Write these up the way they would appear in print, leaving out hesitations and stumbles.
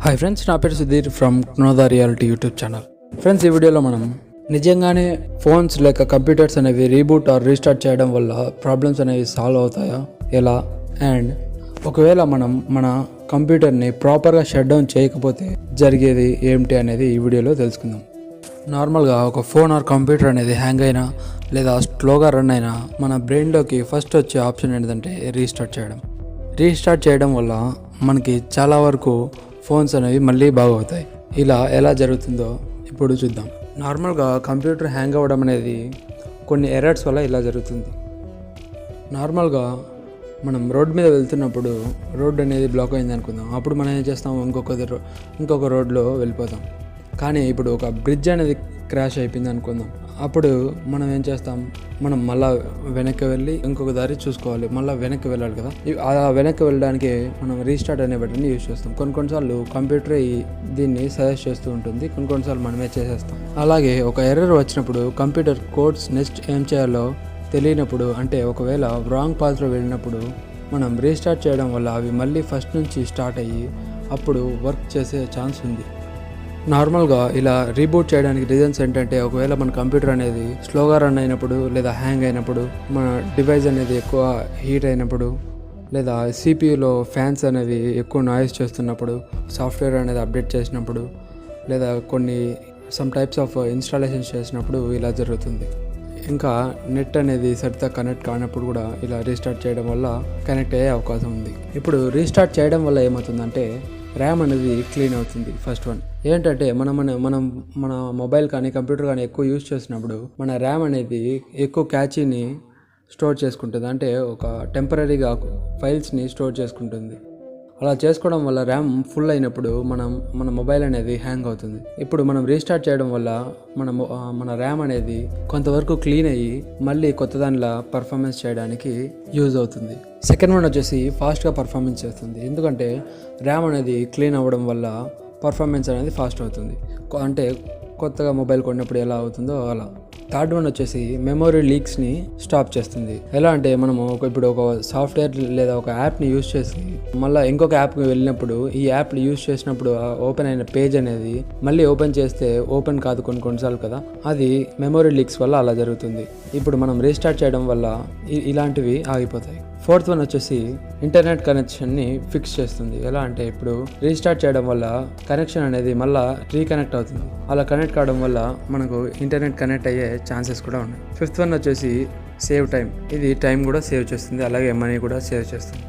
Hi friends, నా పేరు Sudheer from నోదా రియాలిటీ యూట్యూబ్ ఛానల్. ఫ్రెండ్స్, ఈ వీడియోలో మనం నిజంగానే ఫోన్స్ లేక కంప్యూటర్స్ అనేవి రీబూట్ ఆర్ రీస్టార్ట్ చేయడం వల్ల ప్రాబ్లమ్స్ అనేవి సాల్వ్ అవుతాయా, ఎలా, అండ్ ఒకవేళ మనం మన కంప్యూటర్ని ప్రాపర్గా షట్ డౌన్ చేయకపోతే జరిగేది ఏమిటి అనేది ఈ వీడియోలో తెలుసుకుందాం. నార్మల్గా ఒక ఫోన్ ఆర్ కంప్యూటర్ అనేది హ్యాంగ్ అయినా లేదా స్లోగా రన్ అయినా మన బ్రెయిన్లోకి ఫస్ట్ వచ్చే ఆప్షన్ ఏంటంటే రీస్టార్ట్ చేయడం వల్ల మనకి చాలా వరకు ఫోన్స్ అనేవి మళ్ళీ బాగవుతాయి. ఇలా ఎలా జరుగుతుందో ఇప్పుడు చూద్దాం. నార్మల్గా కంప్యూటర్ హ్యాంగ్ అవ్వడం అనేది కొన్ని ఎర్రర్స్ వల్ల ఇలా జరుగుతుంది. నార్మల్గా మనం రోడ్ మీద వెళ్తున్నప్పుడు రోడ్ అనేది బ్లాక్ అయింది అనుకుందాం. అప్పుడు మనం ఏం చేస్తాం, ఇంకొక రోడ్లో వెళ్ళిపోతాం. కానీ ఇప్పుడు ఒక బ్రిడ్జ్ అనేది క్రాష్ అయిపోయింది అనుకుందాం. అప్పుడు మనం ఏం చేస్తాం, మనం మళ్ళీ వెనక్కి వెళ్ళి ఇంకొక దారి చూసుకోవాలి, మళ్ళీ వెనక్కి వెళ్ళాలి కదా. అలా వెనక్కి వెళ్ళడానికి మనం రీస్టార్ట్ అనే బటన్ని యూజ్ చేస్తాం. కొన్నిసార్లు కంప్యూటర్ దీన్ని సజెస్ట్ చేస్తూ ఉంటుంది, కొన్నిసార్లు మనమే చేసేస్తాం. అలాగే ఒక ఎర్రర్ వచ్చినప్పుడు కంప్యూటర్ కోడ్స్ నెక్స్ట్ ఏం చేయాలో తెలియనప్పుడు, అంటే ఒకవేళ రాంగ్ పాత్లో వెళ్ళినప్పుడు మనం రీస్టార్ట్ చేయడం వల్ల అవి మళ్ళీ ఫస్ట్ నుంచి స్టార్ట్ అయ్యి అప్పుడు వర్క్ చేసే ఛాన్స్ ఉంది. నార్మల్గా ఇలా రీబూట్ చేయడానికి రీజన్స్ ఏంటంటే, ఒకవేళ మన కంప్యూటర్ అనేది స్లోగా రన్ అయినప్పుడు లేదా హ్యాంగ్ అయినప్పుడు, మన డివైస్ అనేది ఎక్కువ హీట్ అయినప్పుడు, లేదా సిపియూలో ఫ్యాన్స్ అనేవి ఎక్కువ నాయిస్ చేస్తున్నప్పుడు, సాఫ్ట్వేర్ అనేది అప్డేట్ చేసినప్పుడు, లేదా సమ్ టైప్స్ ఆఫ్ ఇన్స్టాలేషన్స్ చేసినప్పుడు ఇలా జరుగుతుంది. ఇంకా నెట్ అనేది సరిగ్గా కనెక్ట్ కానప్పుడు కూడా ఇలా రీస్టార్ట్ చేయడం వల్ల కనెక్ట్ అయ్యే అవకాశం ఉంది. ఇప్పుడు రీస్టార్ట్ చేయడం వల్ల ఏమవుతుందంటే, ర్యామ్ అనేది క్లీన్ అవుతుంది. ఫస్ట్ వన్ ఏంటంటే, మనం మన మొబైల్ కానీ కంప్యూటర్ కానీ ఎక్కువ యూజ్ చేసినప్పుడు మన ర్యామ్ అనేది ఎక్కువ క్యాచీని స్టోర్ చేసుకుంటుంది, అంటే ఒక టెంపరీగా ఫైల్స్ని స్టోర్ చేసుకుంటుంది. అలా చేసుకోవడం వల్ల ర్యామ్ ఫుల్ అయినప్పుడు మన మొబైల్ అనేది హ్యాంగ్ అవుతుంది. ఇప్పుడు మనం రీస్టార్ట్ చేయడం వల్ల మన ర్యామ్ అనేది కొంతవరకు క్లీన్ అయ్యి మళ్ళీ కొత్త దానిలా పర్ఫార్మెన్స్ చేయడానికి యూజ్ అవుతుంది. సెకండ్ వన్ వచ్చేసి ఫాస్ట్గా పర్ఫార్మెన్స్ చేస్తుంది, ఎందుకంటే ర్యామ్ అనేది క్లీన్ అవ్వడం వల్ల పర్ఫార్మెన్స్ అనేది ఫాస్ట్ అవుతుంది, అంటే కొత్తగా మొబైల్ కొన్నప్పుడు ఎలా అవుతుందో అలా. థర్డ్ వన్ వచ్చేసి మెమొరీ లీక్స్ని స్టాప్ చేస్తుంది. ఎలా అంటే, మనము ఇప్పుడు ఒక సాఫ్ట్వేర్ లేదా ఒక యాప్ని యూజ్ చేసి మళ్ళీ ఇంకొక యాప్కి వెళ్ళినప్పుడు, ఈ యాప్ని యూజ్ చేసినప్పుడు ఓపెన్ అయిన పేజ్ అనేది మళ్ళీ ఓపెన్ చేస్తే ఓపెన్ కాదు కొన్నిసార్లు కదా, అది మెమొరీ లీక్స్ వల్ల అలా జరుగుతుంది. ఇప్పుడు మనం రీస్టార్ట్ చేయడం వల్ల ఇలాంటివి ఆగిపోతాయి. ఫోర్త్ వన్ వచ్చేసి ఇంటర్నెట్ కనెక్షన్ని ఫిక్స్ చేస్తుంది. ఎలా అంటే, ఇప్పుడు రీస్టార్ట్ చేయడం వల్ల కనెక్షన్ అనేది మళ్ళీ రీకనెక్ట్ అవుతుంది. అలా కనెక్ట్ కావడం వల్ల మనకు ఇంటర్నెట్ కనెక్ట్ అయ్యే ఛాన్సెస్ కూడా ఉన్నాయి. ఫిఫ్త్ వన్ వచ్చేసి సేవ్ టైం. ఇది టైం కూడా సేవ్ చేస్తుంది, అలాగే మనీ కూడా సేవ్ చేస్తుంది.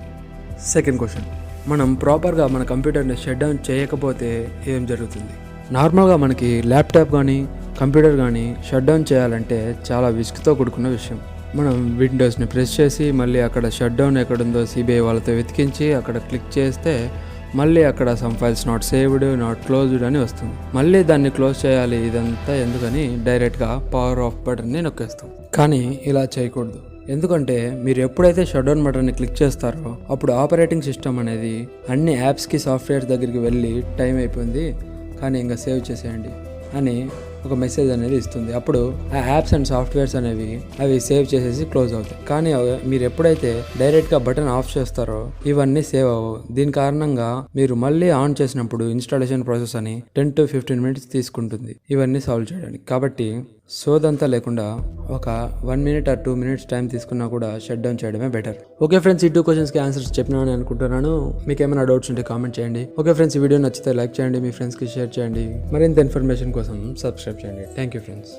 సెకండ్ క్వశ్చన్, మనం ప్రాపర్గా మన కంప్యూటర్ని షట్ డౌన్ చేయకపోతే ఏం జరుగుతుంది? నార్మల్గా మనకి ల్యాప్టాప్ కానీ కంప్యూటర్ కానీ షట్ డౌన్ చేయాలంటే చాలా విసుగుతో కూడుకున్న విషయం. మనం విండోస్ని ప్రెస్ చేసి మళ్ళీ అక్కడ షట్ డౌన్ ఎక్కడుందో సిబిఐ వాళ్ళతో వెతికించి అక్కడ క్లిక్ చేస్తే మళ్ళీ అక్కడ some files not saved, not closed అని వస్తుంది. మళ్ళీ దాన్ని క్లోజ్ చేయాలి. ఇదంతా ఎందుకని డైరెక్ట్గా పవర్ ఆఫ్ బటన్ని నొక్కేస్తాం. కానీ ఇలా చేయకూడదు, ఎందుకంటే మీరు ఎప్పుడైతే షట్ డౌన్ బటన్ని క్లిక్ చేస్తారో అప్పుడు ఆపరేటింగ్ సిస్టమ్ అనేది అన్ని యాప్స్కి సాఫ్ట్వేర్ దగ్గరికి వెళ్ళి టైం అయిపోయింది కానీ ఇంకా సేవ్ చేసేయండి అని ఒక మెసేజ్ అనేది ఇస్తుంది. అప్పుడు ఆ యాప్స్ అండ్ సాఫ్ట్వేర్స్ అవి సేవ్ చేసేసి క్లోజ్ అవుతాయి. కానీ మీరు ఎప్పుడైతే డైరెక్ట్గా బటన్ ఆఫ్ చేస్తారో ఇవన్నీ సేవ్ అవ్వవు. దీని కారణంగా మీరు మళ్ళీ ఆన్ చేసినప్పుడు ఇన్స్టాలేషన్ ప్రాసెస్ అని 10 to 15 minutes తీసుకుంటుంది ఇవన్నీ సాల్వ్ చేయడానికి. కాబట్టి సోదంతా లేకుండా ఒక 1 minute or 2 minutes టైం తీసుకున్నా కూడా షట్ డౌన్ చేయడమే బెటర్. ఓకే ఫ్రెండ్స్, ఈ 2 క్వశ్చన్స్కి ఆన్సర్స్ చెప్పినానని అనుకుంటున్నాను. మీకు ఏమైనా డౌట్స్ ఉంటే కామెంట్ చేయండి. ఓకే ఫ్రెండ్స్, ఈ వీడియో నచ్చితే లైక్ చేయండి, మీ ఫ్రెండ్స్కి షేర్ చేయండి. మరింత ఇన్ఫర్మేషన్ కోసం సబ్స్క్రైబ్ చేయండి. Thank you friends.